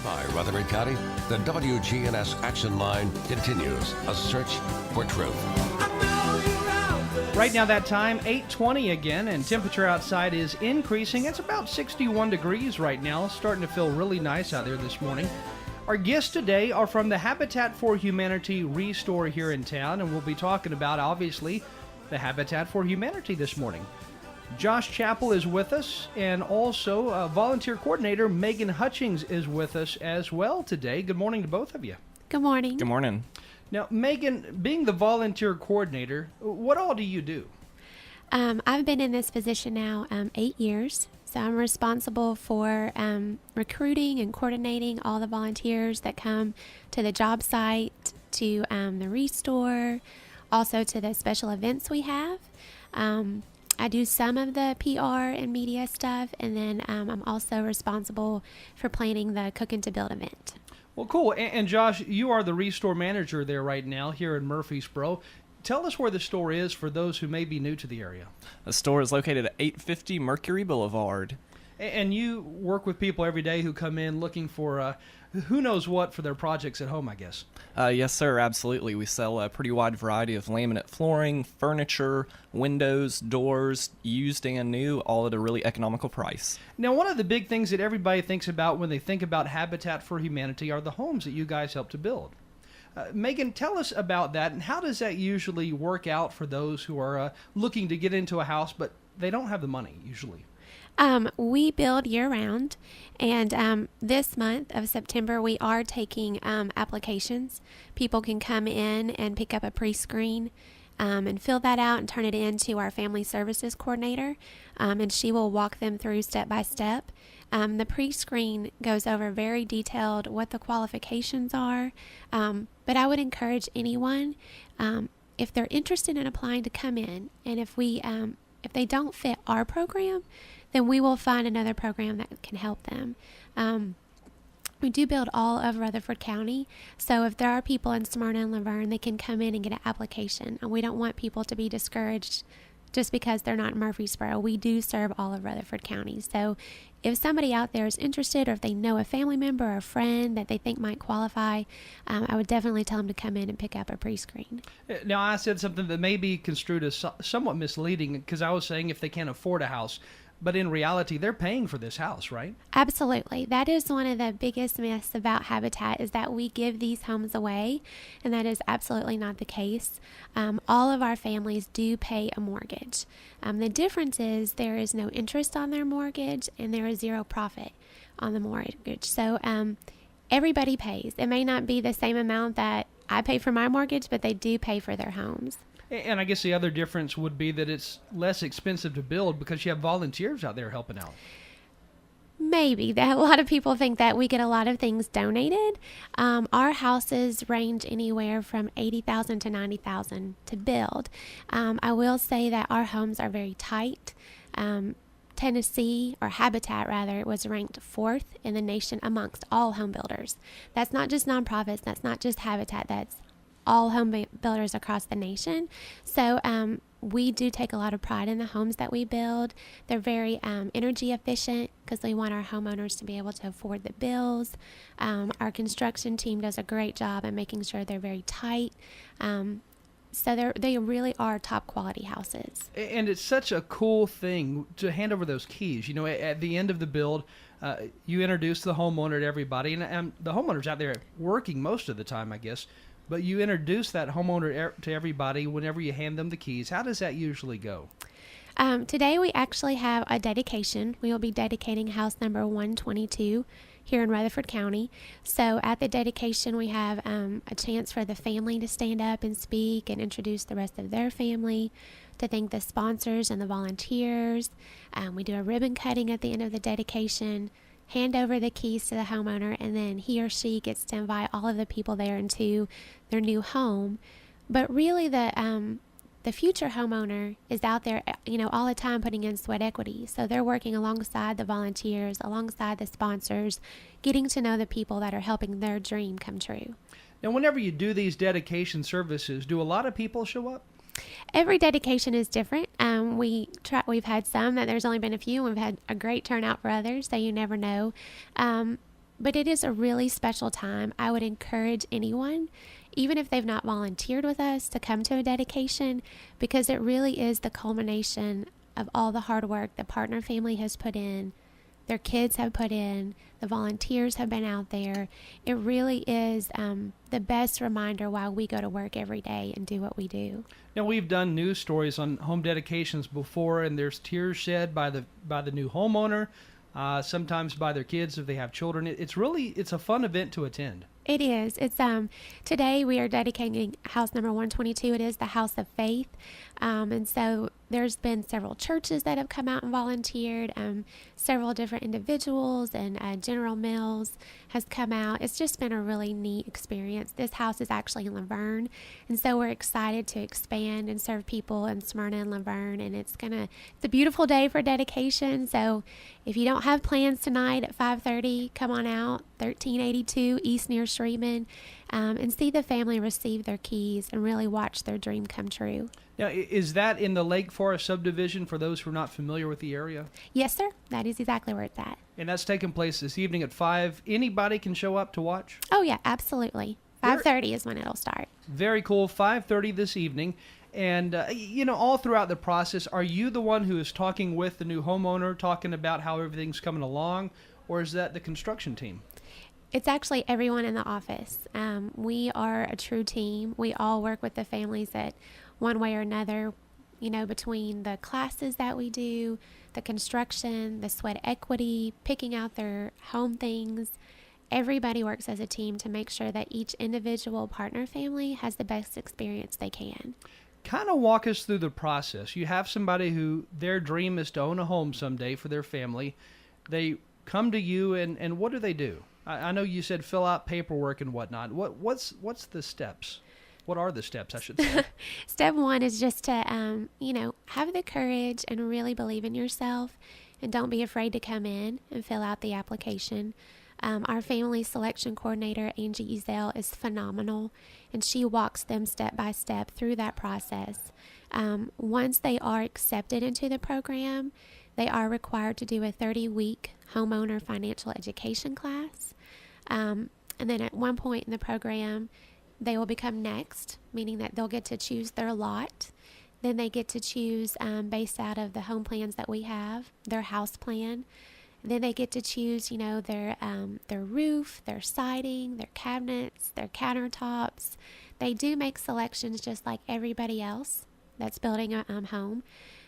by Rutherford County, the WGNS Action Line continues a search for truth. Right now that time, 8:20 again, and temperature outside is increasing. It's about 61 degrees right now, starting to feel really nice out there this morning. Our guests today are from the Habitat for Humanity Restore here in town, and we'll be talking about, obviously, the Habitat for Humanity this morning. Josh Chappell is with us, and also volunteer coordinator Megan Hutchings is with us as well today. Good morning to both of you. Good morning. Good morning. Now, Megan, being the volunteer coordinator, what all do you do? I've been in this position now 8 years, so I'm responsible for recruiting and coordinating all the volunteers that come to the job site, to the Restore, also to the special events we have. I do some of the PR and media stuff, and then I'm also responsible for planning the Cookin' to Build event. Well, cool. And Josh, you are the Restore manager there right now here in Murfreesboro. Tell us where the store is for those who may be new to the area. The store is located at 850 Mercury Boulevard. And you work with people every day who come in looking for who knows what for their projects at home, I guess. Yes, sir, absolutely. We sell a pretty wide variety of laminate flooring, furniture, windows, doors, used and new, all at a really economical price. Now, one of the big things that everybody thinks about when they think about Habitat for Humanity are the homes that you guys help to build. Megan, tell us about that, and how does that usually work out for those who are looking to get into a house, but they don't have the money usually? We build year-round, and this month of September, we are taking applications. People can come in and pick up a pre-screen and fill that out and turn it in to our family services coordinator, and she will walk them through step by step. The pre-screen goes over very detailed what the qualifications are, but I would encourage anyone, if they're interested in applying, to come in, and if they don't fit our program, then we will find another program that can help them. We do build all of Rutherford County, so if there are people in Smyrna and Laverne, they can come in and get an application, and we don't want people to be discouraged just because they're not in Murfreesboro. We do serve all of Rutherford County, so if somebody out there is interested, or if they know a family member or a friend that they think might qualify, I would definitely tell them to come in and pick up a pre-screen. Now, I said something that may be construed as somewhat misleading, because I was saying if they can't afford a house, but in reality, they're paying for this house, right? Absolutely. That is one of the biggest myths about Habitat, is that we give these homes away, and that is absolutely not the case. All of our families do pay a mortgage. The difference is there is no interest on their mortgage, and there is zero profit on the mortgage. So everybody pays. It may not be the same amount that I pay for my mortgage, but they do pay for their homes. And I guess the other difference would be that it's less expensive to build because you have volunteers out there helping out. Maybe. A lot of people think that we get a lot of things donated. Our houses range anywhere from $80,000 to $90,000 to build. I will say that our homes are very tight. Tennessee, or Habitat rather, was ranked 4th in the nation amongst all home builders. That's not just nonprofits, that's not just Habitat, that's all home builders across the nation. So we do take a lot of pride in the homes that we build. They're very energy efficient because we want our homeowners to be able to afford the bills. Our construction team does a great job at making sure they're very tight. So they really are top quality houses. And it's such a cool thing to hand over those keys. You know, at the end of the build, you introduce the homeowner to everybody, and the homeowner's out there working most of the time, I guess. But you introduce that homeowner to everybody whenever you hand them the keys. How does that usually go? Today we actually have a dedication. We will be dedicating house number 122 here in Rutherford County. So at the dedication we have a chance for the family to stand up and speak and introduce the rest of their family, to thank the sponsors and the volunteers. We do a ribbon cutting at the end of the dedication, hand over the keys to the homeowner, and then he or she gets to invite all of the people there into their new home. But really the future homeowner is out there, all the time putting in sweat equity. So they're working alongside the volunteers, alongside the sponsors, getting to know the people that are helping their dream come true. Now, whenever you do these dedication services, do a lot of people show up? Every dedication is different. We've had some that there's only been a few. We've had a great turnout for others, so you never know. But it is a really special time. I would encourage anyone, even if they've not volunteered with us, to come to a dedication, because it really is the culmination of all the hard work the partner family has put in, their kids have put in, the volunteers have been out there. It really is the best reminder why we go to work every day and do what we do. Now, we've done news stories on home dedications before, and there's tears shed by the new homeowner, sometimes by their kids if they have children. It's a fun event to attend. It is. It's today we are dedicating house number 122. It is the House of Faith, and so there's been several churches that have come out and volunteered. Several different individuals and General Mills has come out. It's just been a really neat experience. This house is actually in Laverne, and so we're excited to expand and serve people in Smyrna and Laverne. And it's a beautiful day for dedication. So if you don't have plans tonight at 5:30, come on out, 1382 East near Shreeman, and see the family receive their keys and really watch their dream come true. Now, is that in the Lake Forest subdivision for those who are not familiar with the area? Yes, sir. That is exactly where it's at. And that's taking place this evening at 5. Anybody can show up to watch? Oh, yeah, absolutely. 5:30 is when it'll start. Very cool. 5:30 this evening. And, all throughout the process, are you the one who is talking with the new homeowner, talking about how everything's coming along, or is that the construction team? It's actually everyone in the office. We are a true team. We all work with the families that one way or another, between the classes that we do, the construction, the sweat equity, picking out their home things. Everybody works as a team to make sure that each individual partner family has the best experience they can. Kind of walk us through the process. You have somebody who their dream is to own a home someday for their family. They come to you, and what do they do? I know you said fill out paperwork and whatnot. What's the steps? What are the steps, I should say? Step one is just to, have the courage and really believe in yourself, and don't be afraid to come in and fill out the application. Our family selection coordinator, Angie Ezel, is phenomenal, and she walks them step by step through that process. Once they are accepted into the program, they are required to do a 30-week homeowner financial education class. And then at one point in the program, they will become next, meaning that they'll get to choose their lot. Then they get to choose, based out of the home plans that we have, their house plan. Then they get to choose, their roof, their siding, their cabinets, their countertops. They do make selections just like everybody else that's building a home.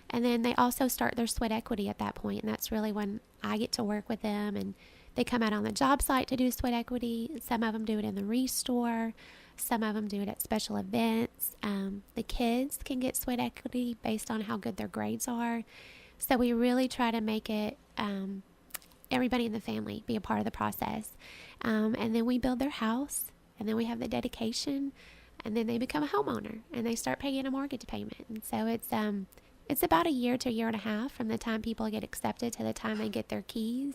And then they also start their sweat equity at that point, and that's really when I get to work with them. And they come out on the job site to do sweat equity. Some of them do it in the restore. Some of them do it at special events. The kids can get sweat equity based on how good their grades are. So we really try to make it everybody in the family be a part of the process. And then we build their house, and then we have the dedication, and then they become a homeowner, and they start paying a mortgage payment. And so it's about a year to a year and a half from the time people get accepted to the time they get their keys.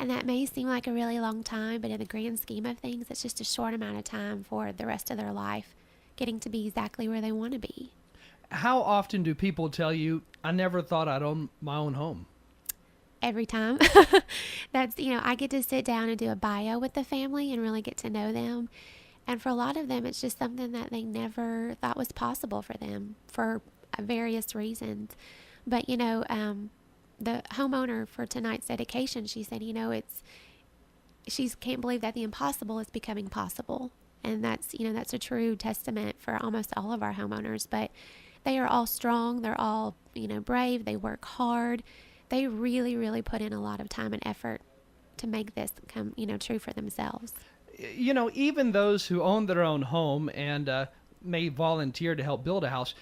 And that may seem like a really long time, but in the grand scheme of things, it's just a short amount of time for the rest of their life getting to be exactly where they want to be. How often do people tell you, I never thought I'd own my own home? Every time. That's, I get to sit down and do a bio with the family and really get to know them. And for a lot of them, it's just something that they never thought was possible for them for various reasons. But, the homeowner for tonight's dedication, she said, she can't believe that the impossible is becoming possible. And that's a true testament for almost all of our homeowners. But they are all strong. They're all, brave. They work hard. They really, really put in a lot of time and effort to make this come, true for themselves. Even those who own their own home and may volunteer to help build a house,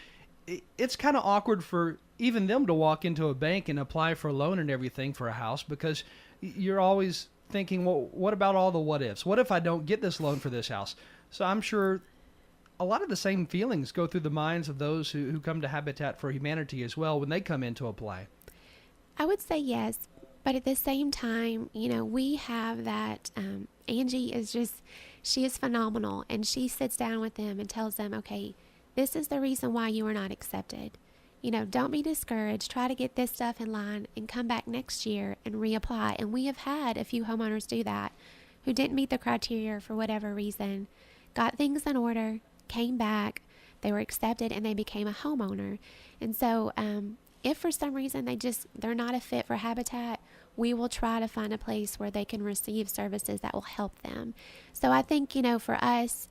it's kind of awkward for even them to walk into a bank and apply for a loan and everything for a house, because you're always thinking, well, what about all the what ifs? What if I don't get this loan for this house? So I'm sure a lot of the same feelings go through the minds of those who come to Habitat for Humanity as well when they come in to apply. I would say yes, but at the same time, we have that, Angie she is phenomenal, and she sits down with them and tells them, okay, this is the reason why you are not accepted. Don't be discouraged. Try to get this stuff in line and come back next year and reapply. And we have had a few homeowners do that who didn't meet the criteria for whatever reason, got things in order, came back, they were accepted, and they became a homeowner. And so if for some reason they're not a fit for Habitat, we will try to find a place where they can receive services that will help them. So I think, for us,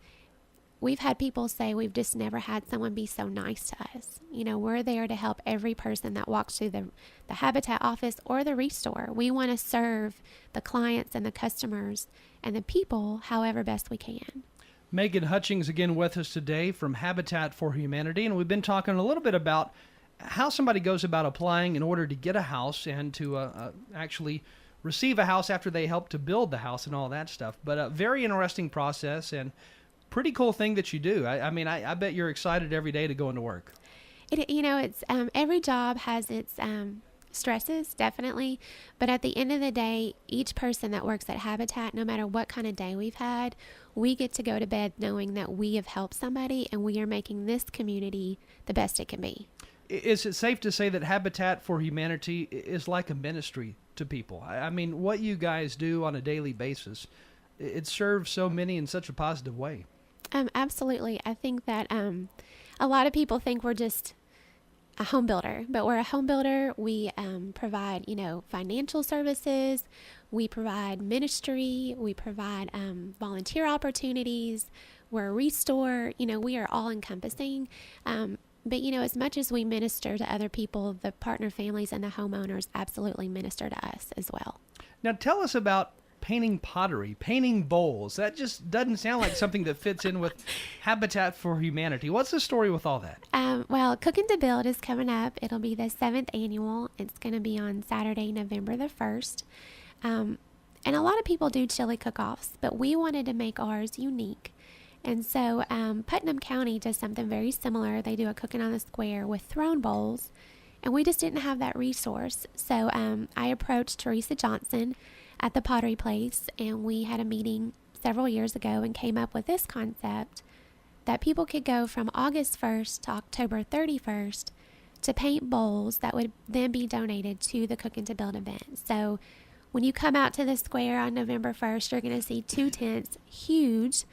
we've had people say we've just never had someone be so nice to us. We're there to help every person that walks through the Habitat office or the Restore. We want to serve the clients and the customers and the people however best we can. Megan Hutchings again with us today from Habitat for Humanity, and we've been talking a little bit about how somebody goes about applying in order to get a house and to actually receive a house after they help to build the house and all that stuff. But a very interesting process and pretty cool thing that you do. I bet you're excited every day to go into work. It's every job has its stresses, definitely. But at the end of the day, each person that works at Habitat, no matter what kind of day we've had, we get to go to bed knowing that we have helped somebody and we are making this community the best it can be. Is it safe to say that Habitat for Humanity is like a ministry to people? What you guys do on a daily basis, it serves so many in such a positive way. Absolutely. I think that a lot of people think we're just a home builder, but we're a home builder. We provide, financial services. We provide ministry. We provide volunteer opportunities. We're a Restore. We are all encompassing. But, as much as we minister to other people, the partner families and the homeowners absolutely minister to us as well. Now, tell us about painting pottery, painting bowls. That just doesn't sound like something that fits in with Habitat for Humanity. What's the story with all that? Well, Cooking to Build is coming up. It'll be the 7th annual. It's going to be on Saturday, November the 1st. And a lot of people do chili cook-offs, but we wanted to make ours unique. And so Putnam County does something very similar. They do a cooking on the square with throne bowls, and we just didn't have that resource. So I approached Teresa Johnson at the Pottery Place, and we had a meeting several years ago and came up with this concept that people could go from August 1st to October 31st to paint bowls that would then be donated to the Cooking to Build event. So when you come out to the square on November 1st, you're going to see 2 tents, huge,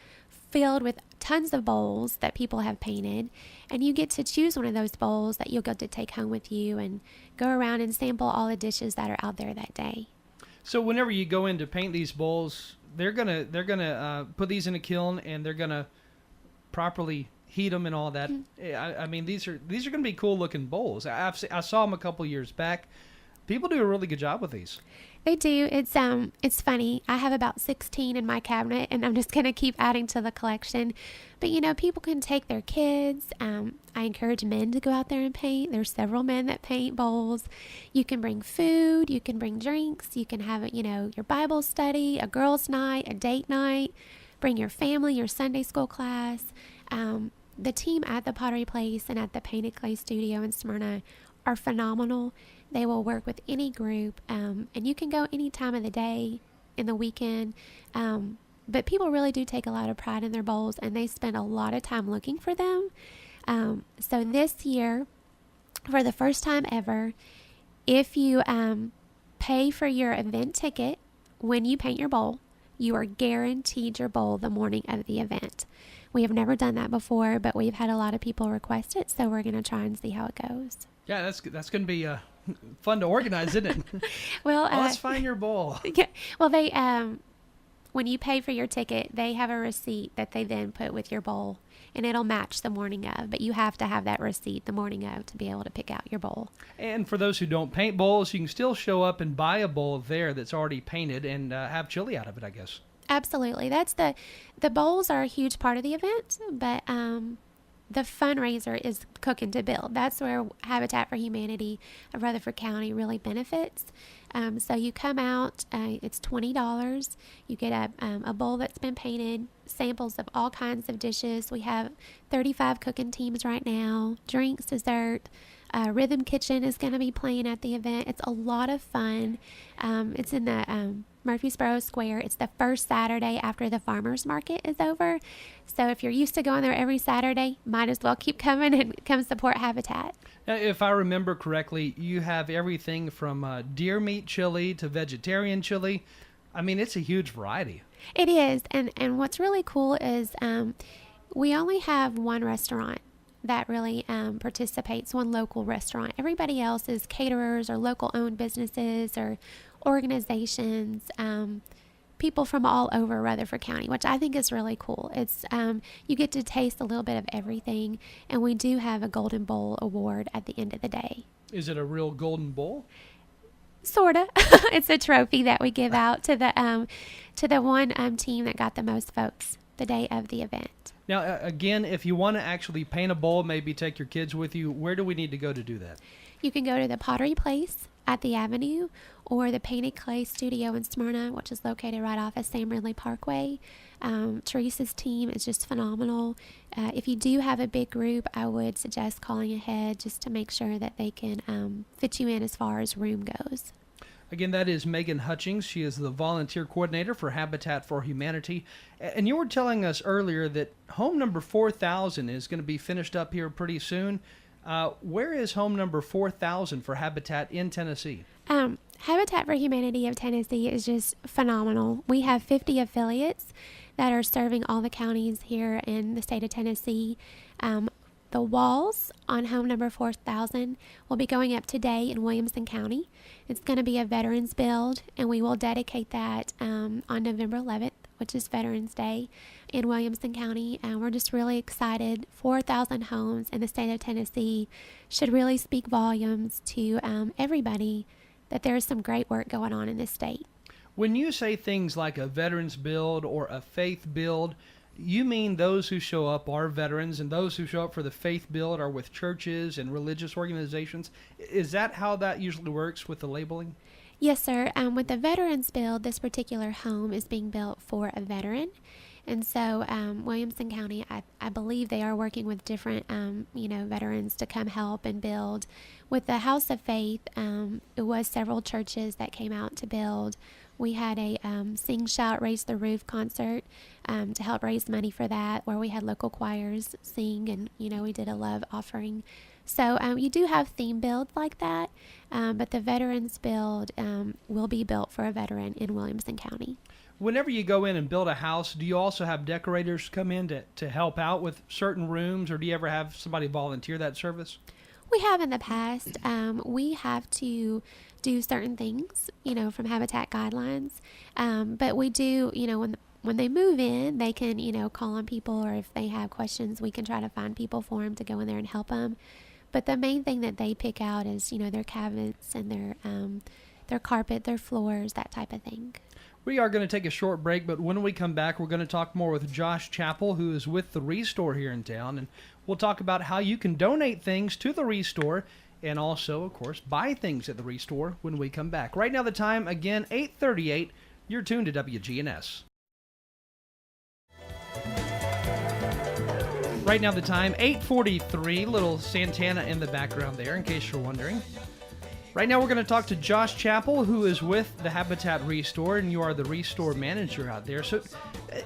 filled with tons of bowls that people have painted, and you get to choose one of those bowls that you'll get to take home with you and go around and sample all the dishes that are out there that day. So whenever you go in to paint these bowls, they're gonna put these in a kiln and they're gonna properly heat them and all that. Mm-hmm. These are gonna be cool looking bowls. I saw them a couple years back. People do a really good job with these. They do. It's funny. I have about 16 in my cabinet, and I'm just going to keep adding to the collection. But, people can take their kids. I encourage men to go out there and paint. There's several men that paint bowls. You can bring food. You can bring drinks. You can have, your Bible study, a girls' night, a date night. Bring your family, your Sunday school class. The team at the Pottery Place and at the Painted Clay Studio in Smyrna are phenomenal. They will work with any group, and you can go any time of the day, in the weekend. But people really do take a lot of pride in their bowls, and they spend a lot of time looking for them. So this year, for the first time ever, if you pay for your event ticket when you paint your bowl, you are guaranteed your bowl the morning of the event. We have never done that before, but we've had a lot of people request it, so we're going to try and see how it goes. Yeah, that's going to be fun to organize, isn't it? Well, let's find your bowl. Yeah, well, they when you pay for your ticket, they have a receipt that they then put with your bowl, and it'll match the morning of. But you have to have that receipt the morning of to be able to pick out your bowl. And for those who don't paint bowls, you can still show up and buy a bowl there that's already painted and have chili out of it, I guess. Absolutely. That's the bowls are a huge part of the event, but the fundraiser is Cooking to Build. That's where Habitat for Humanity of Rutherford County really benefits. So you come out, it's $20. You get a bowl that's been painted, samples of all kinds of dishes. We have 35 cooking teams right now, drinks, dessert. Rhythm Kitchen is going to be playing at the event. It's a lot of fun. It's in the Murfreesboro Square. It's the first Saturday after the farmers market is over. So if you're used to going there every Saturday, might as well keep coming and come support Habitat. Now, if I remember correctly, you have everything from deer meat chili to vegetarian chili. It's a huge variety. It is, and what's really cool is we only have one restaurant that really participates, one local restaurant. Everybody else is caterers or local-owned businesses or organizations, people from all over Rutherford County, which I think is really cool. It's you get to taste a little bit of everything, and we do have a Golden Bowl award at the end of the day. Is it a real golden bowl? Sorta. It's a trophy that we give out to the one team that got the most votes the day of the event. Now, again, if you want to actually paint a bowl, maybe take your kids with you, where do we need to go to do that? You can go to the Pottery Place at the Avenue or the Painted Clay Studio in Smyrna, which is located right off of Sam Ridley Parkway. Teresa's team is just phenomenal. If you do have a big group, I would suggest calling ahead just to make sure that they can fit you in as far as room goes. Again, that is Megan Hutchings. She is the volunteer coordinator for Habitat for Humanity. And you were telling us earlier that home number 4,000 is going to be finished up here pretty soon. Where is home number 4,000 for Habitat in Tennessee? Habitat for Humanity of Tennessee is just phenomenal. We have 50 affiliates that are serving all the counties here in the state of Tennessee. The walls on home number 4,000 will be going up today in Williamson County. It's going to be a veterans build, and we will dedicate that on November 11th, which is Veterans Day in Williamson County. And we're just really excited. 4,000 homes in the state of Tennessee should really speak volumes to everybody that there's some great work going on in this state. When you say things like a veterans build or a faith build, you mean those who show up are veterans, and those who show up for the faith build are with churches and religious organizations? Is that how that usually works with the labeling? Yes, sir. With the veterans build, this particular home is being built for a veteran. And so Williamson County, I believe they are working with different, veterans to come help and build. With the House of Faith, it was several churches that came out to build. We had a Sing, Shout, Raise the Roof concert to help raise money for that, where we had local choirs sing, and, we did a love offering. So you do have theme builds like that, but the veterans build will be built for a veteran in Williamson County. Whenever you go in and build a house, do you also have decorators come in to help out with certain rooms, or do you ever have somebody volunteer that service? We have in the past. We have to do certain things, from Habitat guidelines. But we do, when they move in, they can, call on people, or if they have questions, we can try to find people for them to go in there and help them. But the main thing that they pick out is, their cabinets and their carpet, their floors, that type of thing. We are going to take a short break, but when we come back, we're going to talk more with Josh Chappell, who is with the Restore here in town, and we'll talk about how you can donate things to the Restore and also, of course, buy things at the Restore when we come back. Right now, the time, again, 8:38. You're tuned to WGNS. Right now, the time, 8:43. Little Santana in the background there, in case you're wondering. Right now, we're going to talk to Josh Chappell, who is with the Habitat Restore, and you are the Restore manager out there. So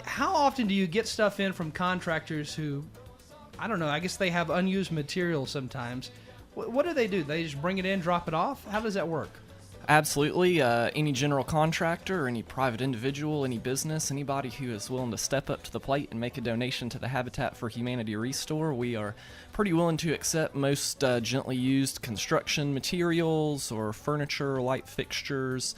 how often do you get stuff in from contractors who, I don't know, I guess they have unused material sometimes? What do? They just bring it in, drop it off? How does that work? Absolutely. Any general contractor, any private individual, any business, anybody who is willing to step up to the plate and make a donation to the Habitat for Humanity Restore, we are pretty willing to accept most gently used construction materials or furniture, light fixtures,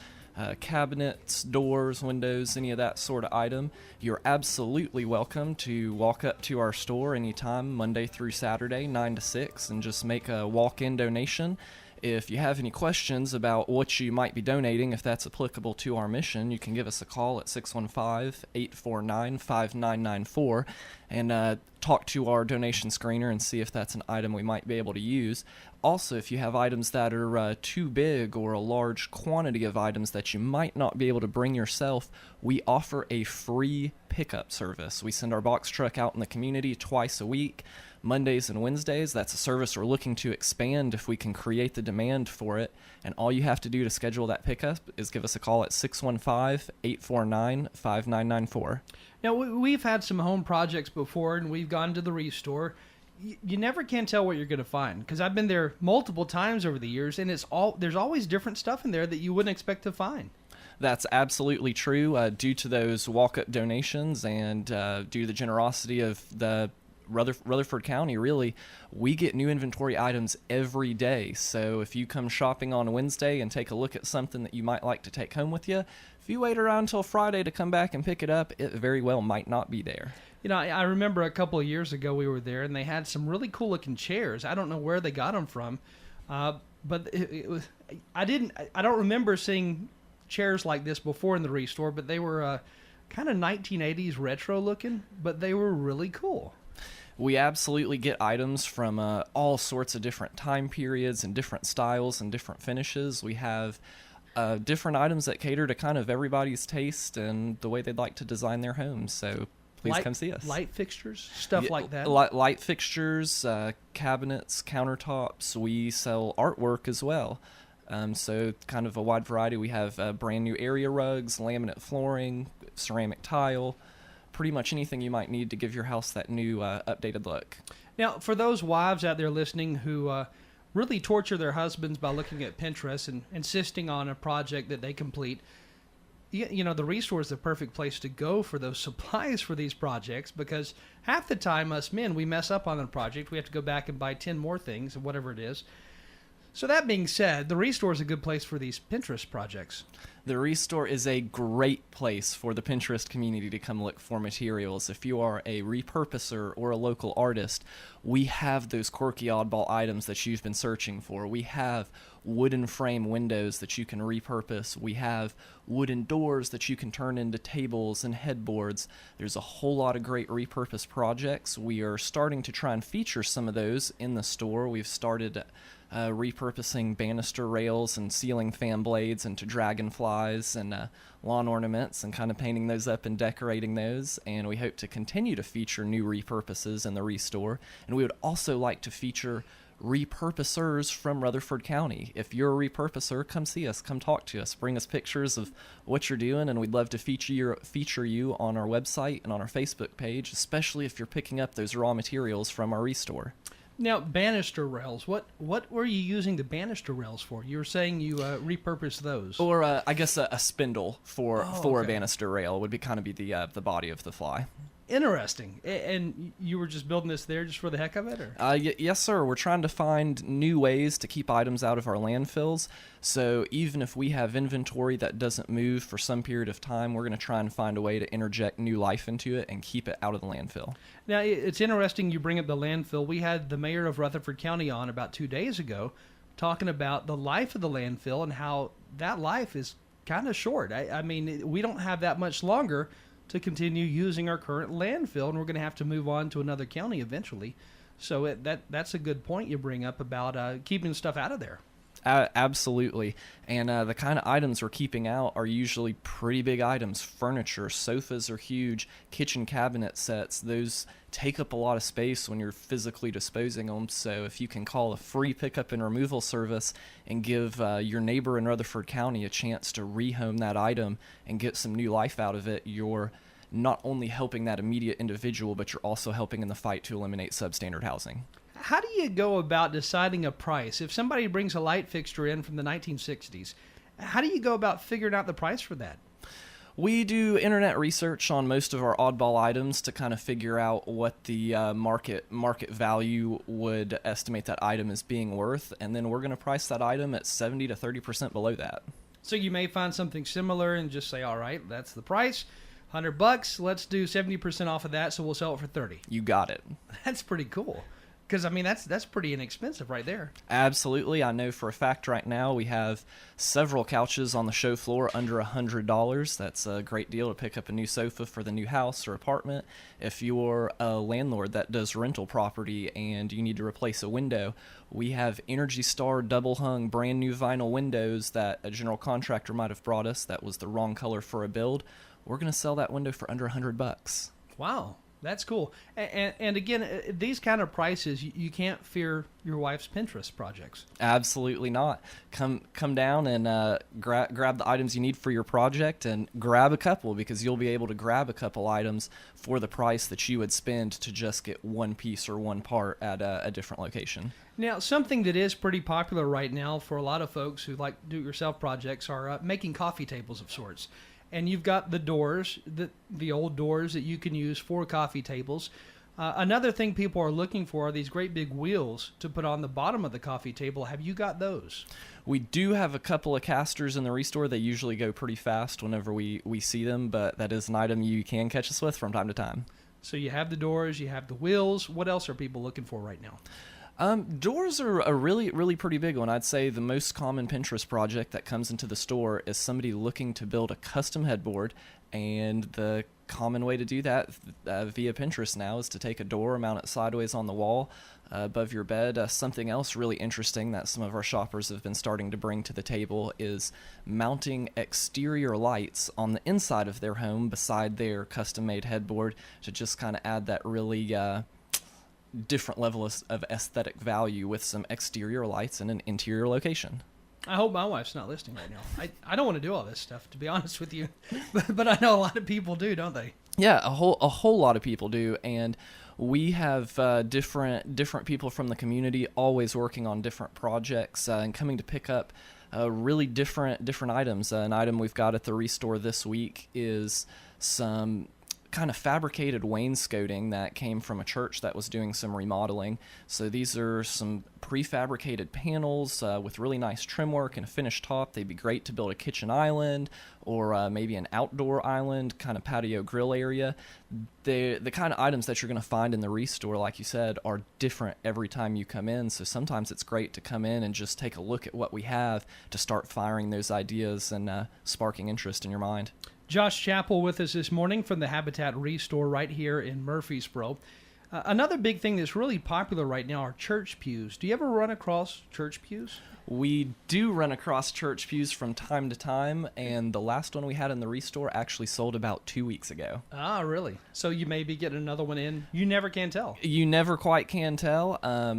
cabinets, doors, windows, any of that sort of item. You're absolutely welcome to walk up to our store anytime, Monday through Saturday, 9 to 6, and just make a walk-in donation. If you have any questions about what you might be donating, if that's applicable to our mission, you can give us a call at 615-849-5994 and talk to our donation screener and see if that's an item we might be able to use. Also, if you have items that are too big or a large quantity of items that you might not be able to bring yourself, we offer a free pickup service. We send our box truck out in the community twice a week, Mondays and Wednesdays. That's a service we're looking to expand if we can create the demand for it. And all you have to do to schedule that pickup is give us a call at 615-849-5994. Now, we've had some home projects before, and we've gone to the Restore. You never can tell what you're going to find, because I've been there multiple times over the years, and there's always different stuff in there that you wouldn't expect to find. That's absolutely true. Due to those walk-up donations and due to the generosity of the Rutherford County, really, we get new inventory items every day. So if you come shopping on Wednesday and take a look at something that you might like to take home with you, if you wait around until Friday to come back and pick it up, it very well might not be there. You know, I remember a couple of years ago we were there, and they had some really cool looking chairs. I don't know where they got them from, but it was. I don't remember seeing chairs like this before in the Restore, but they were kind of 1980s retro looking, but they were really cool. We absolutely get items from all sorts of different time periods and different styles and different finishes. We have different items that cater to kind of everybody's taste and the way they'd like to design their homes. So please come see us. Light fixtures, stuff like that. Light fixtures, cabinets, countertops. We sell artwork as well. So kind of a wide variety. We have brand new area rugs, laminate flooring, ceramic tile, pretty much anything you might need to give your house that new updated look. Now, for those wives out there listening who really torture their husbands by looking at Pinterest and insisting on a project that they complete, you know, the Restore is the perfect place to go for those supplies for these projects, because half the time us men, we mess up on a project. We have to go back and buy 10 more things, whatever it is. So that being said, the Restore is a good place for these Pinterest projects. The Restore is a great place for the Pinterest community to come look for materials. If you are a repurposer or a local artist, we have those quirky oddball items that you've been searching for. We have wooden frame windows that you can repurpose. We have wooden doors that you can turn into tables and headboards. There's a whole lot of great repurpose projects. We are starting to try and feature some of those in the store. We've started repurposing banister rails and ceiling fan blades into dragonflies and lawn ornaments and kind of painting those up and decorating those. And we hope to continue to feature new repurposes in the Restore. And we would also like to feature repurposers from Rutherford County. If you're a repurposer, come see us, come talk to us, bring us pictures of what you're doing, and we'd love to feature you on our website and on our Facebook page, especially if you're picking up those raw materials from our Restore. Now, banister rails. What were you using the banister rails for? You were saying you repurposed those. Or I guess a spindle for okay. a banister rail would be the body of the fly. Interesting. And you were just building this there just for the heck of it? Or? Yes, sir. We're trying to find new ways to keep items out of our landfills. So even if we have inventory that doesn't move for some period of time, we're going to try and find a way to interject new life into it and keep it out of the landfill. Now, it's interesting you bring up the landfill. We had the mayor of Rutherford County on about 2 days ago talking about the life of the landfill and how that life is kind of short. I mean, we don't have that much longer to continue using our current landfill, and we're going to have to move on to another county eventually. So that's a good point you bring up about keeping stuff out of there. Absolutely. And the kind of items we're keeping out are usually pretty big items. Furniture, sofas are huge, kitchen cabinet sets. Those take up a lot of space when you're physically disposing them. So if you can call a free pickup and removal service and give your neighbor in Rutherford County a chance to rehome that item and get some new life out of it, you're not only helping that immediate individual, but you're also helping in the fight to eliminate substandard housing. How do you go about deciding a price? If somebody brings a light fixture in from the 1960s, how do you go about figuring out the price for that? We do internet research on most of our oddball items to kind of figure out what the market value would estimate that item as being worth, and then we're going to price that item at 70 to 30% below that. So you may find something similar and just say, all right, that's the price, $100, let's do 70% off of that, so we'll sell it for 30. You got it. That's pretty cool. Because, I mean, that's pretty inexpensive right there. Absolutely. I know for a fact right now we have several couches on the show floor under $100. That's a great deal to pick up a new sofa for the new house or apartment. If you're a landlord that does rental property and you need to replace a window, we have Energy Star double-hung brand new vinyl windows that a general contractor might have brought us that was the wrong color for a build. We're going to sell that window for under $100. Wow. That's cool. And again, these kind of prices, you can't fear your wife's Pinterest projects. Absolutely not. Come down and grab the items you need for your project, and grab a couple, because you'll be able to grab a couple items for the price that you would spend to just get one piece or one part at a different location. Now, something that is pretty popular right now for a lot of folks who like do-it-yourself projects are making coffee tables of sorts. And you've got the doors, the old doors that you can use for coffee tables. Another thing people are looking for are these great big wheels to put on the bottom of the coffee table. Have you got those? We do have a couple of casters in the Restore. They usually go pretty fast whenever we see them, but that is an item you can catch us with from time to time. So you have the doors, you have the wheels. What else are people looking for right now? Doors are a really pretty big one. I'd say the most common Pinterest project that comes into the store is somebody looking to build a custom headboard, and the common way to do that via Pinterest now is to take a door, mount it sideways on the wall above your bed. Something else really interesting that some of our shoppers have been starting to bring to the table is mounting exterior lights on the inside of their home beside their custom-made headboard to just kind of add that really different level of aesthetic value with some exterior lights in an interior location. I hope my wife's not listening right now. I don't want to do all this stuff, to be honest with you, but I know a lot of people do, don't they? Yeah, a whole lot of people do, and we have different people from the community always working on different projects and coming to pick up really different items. An item we've got at the Restore this week is some kind of fabricated wainscoting that came from a church that was doing some remodeling. So these are some prefabricated panels with really nice trim work and a finished top. They'd be great to build a kitchen island or maybe an outdoor island, kind of patio grill area. The kind of items that you're going to find in the Restore, like you said, are different every time you come in. So sometimes it's great to come in and just take a look at what we have to start firing those ideas and sparking interest in your mind. Josh Chappell with us this morning from the Habitat Restore right here in Murfreesboro. Another big thing that's really popular right now are church pews. Do you ever run across church pews? We do run across church pews from time to time, and the last one we had in the Restore actually sold about 2 weeks ago. Ah, really? So you may be getting another one in. You never can tell. You never quite can tell.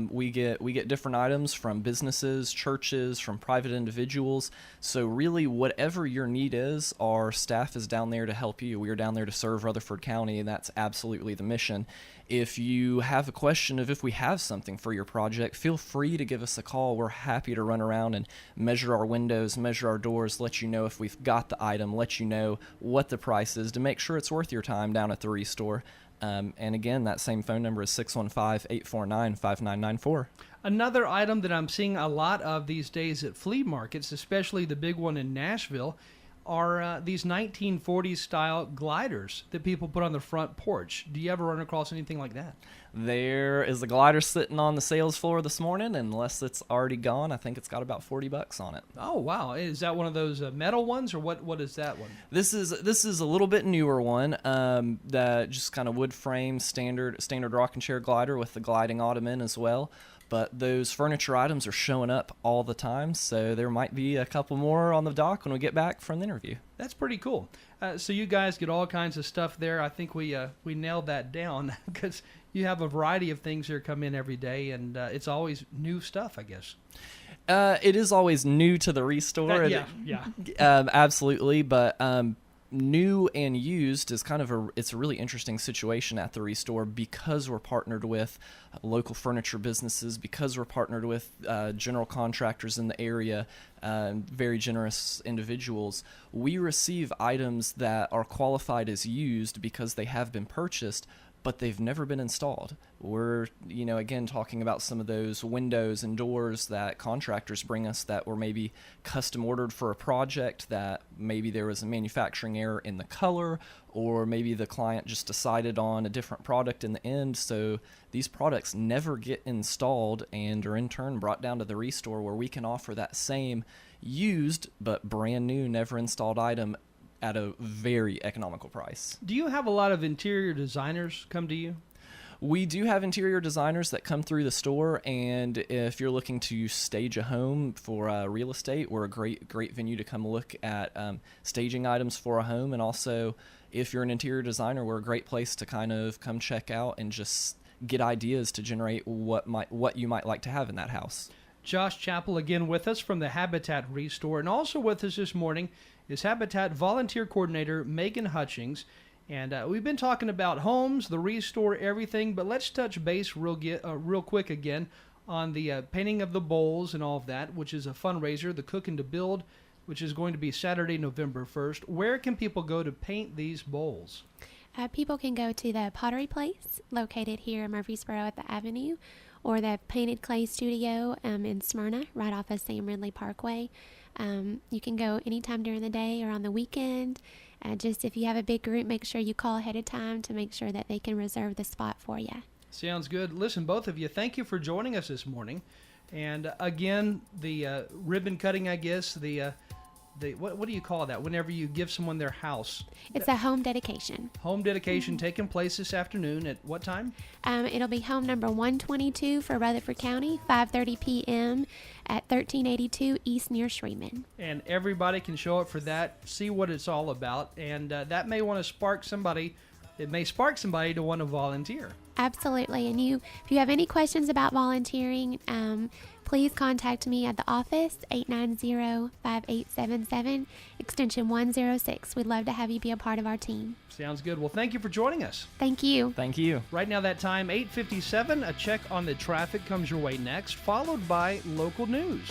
We get different items from businesses, churches, from private individuals. So really, whatever your need is, our staff is down there to help you. We are down there to serve Rutherford County, and that's absolutely the mission. If you have a question of if we have something for your project, feel free to give us a call. We're happy to run around and measure our windows, measure our doors, let you know if we've got the item, let you know what the price is to make sure it's worth your time down at the Restore. And again, that same phone number is 615-849-5994. Another item that I'm seeing a lot of these days at flea markets, especially the big one in Nashville, are these 1940s style gliders that people put on the front porch. Do you ever run across anything like that? There is a glider sitting on the sales floor this morning. Unless it's already gone, I think it's got about $40 on it. Oh, wow. Is that one of those metal ones, or what is that one? This is a little bit newer one. That just kind of wood frame standard rocking chair glider with the gliding ottoman as well. But those furniture items are showing up all the time, so there might be a couple more on the dock when we get back from the interview. That's pretty cool. So you guys get all kinds of stuff there. I think we nailed that down because you have a variety of things that come in every day, and it's always new stuff, I guess. It is always new to the Restore. Yeah. Absolutely, but new and used is it's a really interesting situation at the Restore because we're partnered with local furniture businesses, because we're partnered with general contractors in the area, very generous individuals. We receive items that are qualified as used because they have been purchased, but they've never been installed. We're, again, talking about some of those windows and doors that contractors bring us that were maybe custom ordered for a project, that maybe there was a manufacturing error in the color, or maybe the client just decided on a different product in the end. So these products never get installed and are in turn brought down to the Restore, where we can offer that same used but brand new, never installed item at a very economical price. Do you have a lot of interior designers come to you? We do have interior designers that come through the store, and if you're looking to stage a home for real estate, we're a great venue to come look at staging items for a home. And also, if you're an interior designer, we're a great place to kind of come check out and just get ideas to generate what you might like to have in that house. Josh Chappell again with us from the Habitat Restore, and also with us this morning is Habitat Volunteer Coordinator Megan Hutchings. And we've been talking about homes, the restore, everything, but let's touch base real quick again on the painting of the bowls and all of that, which is a fundraiser, the Cooking to Build, which is going to be Saturday, November 1st. Where can people go to paint these bowls? People can go to the Pottery Place, located here in Murfreesboro at the Avenue, or the Painted Clay Studio in Smyrna, right off of Sam Ridley Parkway. You can go anytime during the day or on the weekend. Just if you have a big group, make sure you call ahead of time to make sure that they can reserve the spot for you. Sounds good. Listen, both of you, thank you for joining us this morning. And again, the ribbon cutting, I guess, what do you call that whenever you give someone their house? It's a home dedication. Home dedication taking place this afternoon at what time? It'll be home number 122 for Rutherford County, 5:30 p.m. at 1382 East near Shreeman. And everybody can show up for that, see what it's all about, and that may want to spark somebody. It may spark somebody to want to volunteer. Absolutely. And if you have any questions about volunteering, please contact me at the office, 890-5877, extension 106. We'd love to have you be a part of our team. Sounds good. Well, thank you for joining us. Thank you. Thank you. Right now, that time, 8:57, a check on the traffic comes your way next, followed by local news.